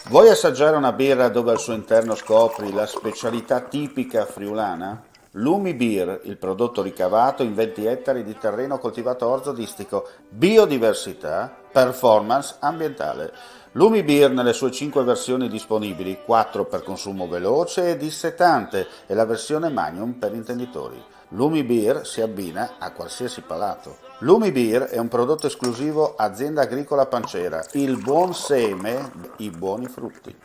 Vuoi assaggiare una birra dove al suo interno scopri la specialità tipica friulana? Lumi Beer, il prodotto ricavato in 20 ettari di terreno coltivato orzodistico, biodiversità, performance ambientale. Lumi Beer nelle sue 5 versioni disponibili, 4 per consumo veloce e dissetante e la versione Magnum per intenditori. Lumi Beer si abbina a qualsiasi palato. Lumi Beer è un prodotto esclusivo Azienda Agricola Pancera, il buon seme, i buoni frutti.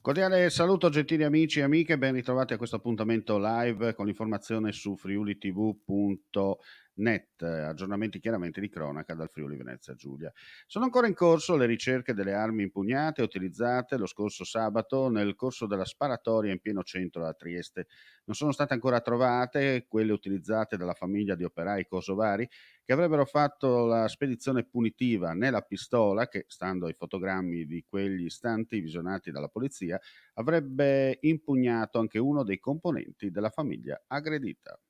Cordiale saluto gentili amici e amiche, ben ritrovati a questo appuntamento live con l'informazione su friulitv.net, aggiornamenti chiaramente di cronaca dal Friuli Venezia Giulia. Sono ancora in corso le ricerche delle armi impugnate e utilizzate lo scorso sabato nel corso della sparatoria in pieno centro a Trieste. Non sono state ancora trovate quelle utilizzate dalla famiglia di operai kosovari che avrebbero fatto la spedizione punitiva né la pistola che, stando ai fotogrammi di quegli istanti visionati dalla polizia, avrebbe impugnato anche uno dei componenti della famiglia aggredita.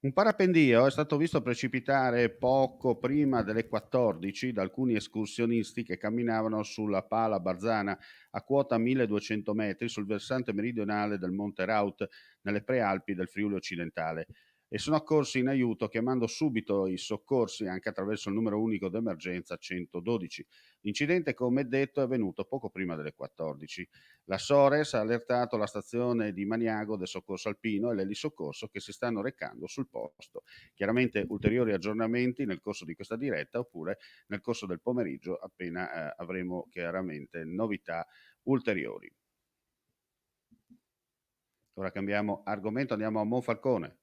Un parapendio è stato visto precipitare poco prima delle 14 da alcuni escursionisti che camminavano sulla Pala Barzana a quota 1200 metri sul versante meridionale del Monte Raut nelle prealpi del Friuli occidentale e sono accorsi in aiuto chiamando subito i soccorsi anche attraverso il numero unico d'emergenza 112. L'incidente, come detto, è avvenuto poco prima delle 14. La Sores ha allertato la stazione di Maniago del soccorso alpino e l'elisoccorso che si stanno recando sul posto. Chiaramente ulteriori aggiornamenti nel corso di questa diretta oppure nel corso del pomeriggio appena avremo chiaramente novità ulteriori. Ora cambiamo argomento, andiamo a Monfalcone.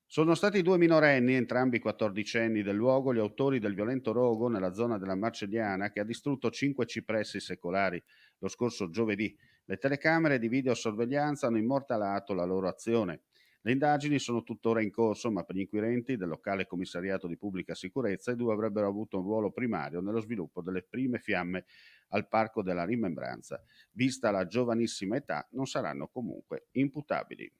Sono stati 2 minorenni, entrambi quattordicenni del luogo, gli autori del violento rogo nella zona della Marcelliana che ha distrutto 5 cipressi secolari lo scorso giovedì. Le telecamere di videosorveglianza hanno immortalato la loro azione. Le indagini sono tuttora in corso, ma per gli inquirenti del locale commissariato di pubblica sicurezza i due avrebbero avuto un ruolo primario nello sviluppo delle prime fiamme al Parco della Rimembranza. Vista la giovanissima età, non saranno comunque imputabili.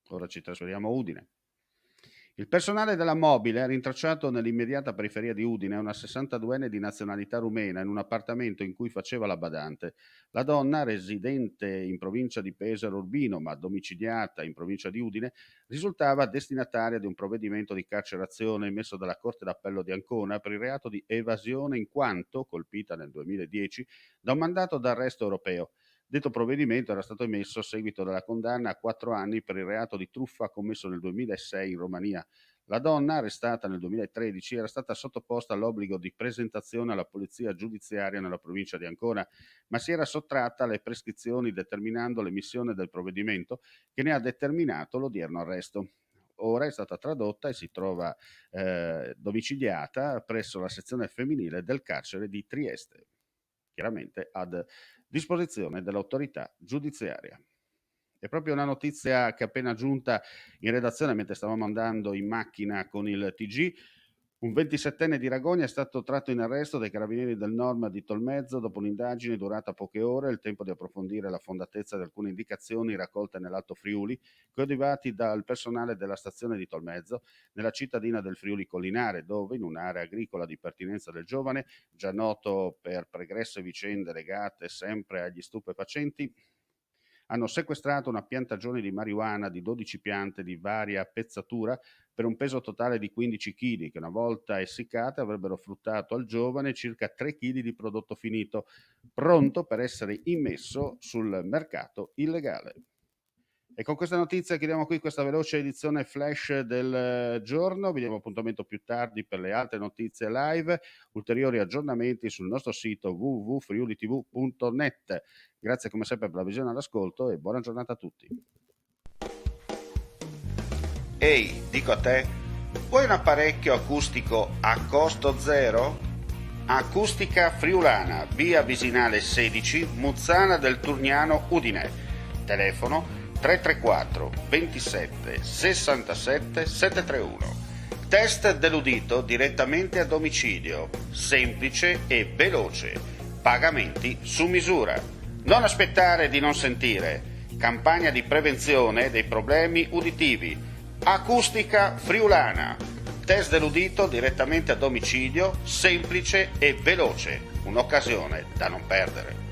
Ora ci trasferiamo a Udine. Il personale della Mobile ha rintracciato nell'immediata periferia di Udine una 62enne di nazionalità rumena in un appartamento in cui faceva la badante. La donna, residente in provincia di Pesaro Urbino ma domiciliata in provincia di Udine, risultava destinataria di un provvedimento di carcerazione emesso dalla Corte d'Appello di Ancona per il reato di evasione in quanto colpita nel 2010 da un mandato d'arresto europeo. Detto provvedimento era stato emesso a seguito della condanna a 4 anni per il reato di truffa commesso nel 2006 in Romania. La donna, arrestata nel 2013, era stata sottoposta all'obbligo di presentazione alla polizia giudiziaria nella provincia di Ancona, ma si era sottratta alle prescrizioni determinando l'emissione del provvedimento che ne ha determinato l'odierno arresto. Ora è stata tradotta e si trova domiciliata presso la sezione femminile del carcere di Trieste, chiaramente ad disposizione dell'autorità giudiziaria. È proprio una notizia che è appena giunta in redazione mentre stavamo andando in macchina con il TG. Un 27enne di Ragogna è stato tratto in arresto dai carabinieri del Norma di Tolmezzo dopo un'indagine durata poche ore, il tempo di approfondire la fondatezza di alcune indicazioni raccolte nell'Alto Friuli, coadiuvati dal personale della stazione di Tolmezzo, nella cittadina del Friuli Collinare, dove in un'area agricola di pertinenza del giovane, già noto per pregresse vicende legate sempre agli stupefacenti, hanno sequestrato una piantagione di marijuana di 12 piante di varia pezzatura per un peso totale di 15 kg, che una volta essiccate avrebbero fruttato al giovane circa 3 kg di prodotto finito, pronto per essere immesso sul mercato illegale. E con questa notizia chiudiamo qui questa veloce edizione flash del giorno. Vi diamo appuntamento più tardi per le altre notizie live, ulteriori aggiornamenti sul nostro sito www.friulitv.net. Grazie come sempre per la visione e l'ascolto e buona giornata a tutti. Ehi, dico a te, vuoi un apparecchio acustico a costo zero? Acustica Friulana, via Visinale 16, Muzzana del Turniano, Udine. Telefono 334 27 67 731. Test dell'udito direttamente a domicilio, semplice e veloce. Pagamenti su misura. Non aspettare di non sentire. Campagna di prevenzione dei problemi uditivi. Acustica friulana. Test dell'udito direttamente a domicilio, semplice e veloce. Un'occasione da non perdere.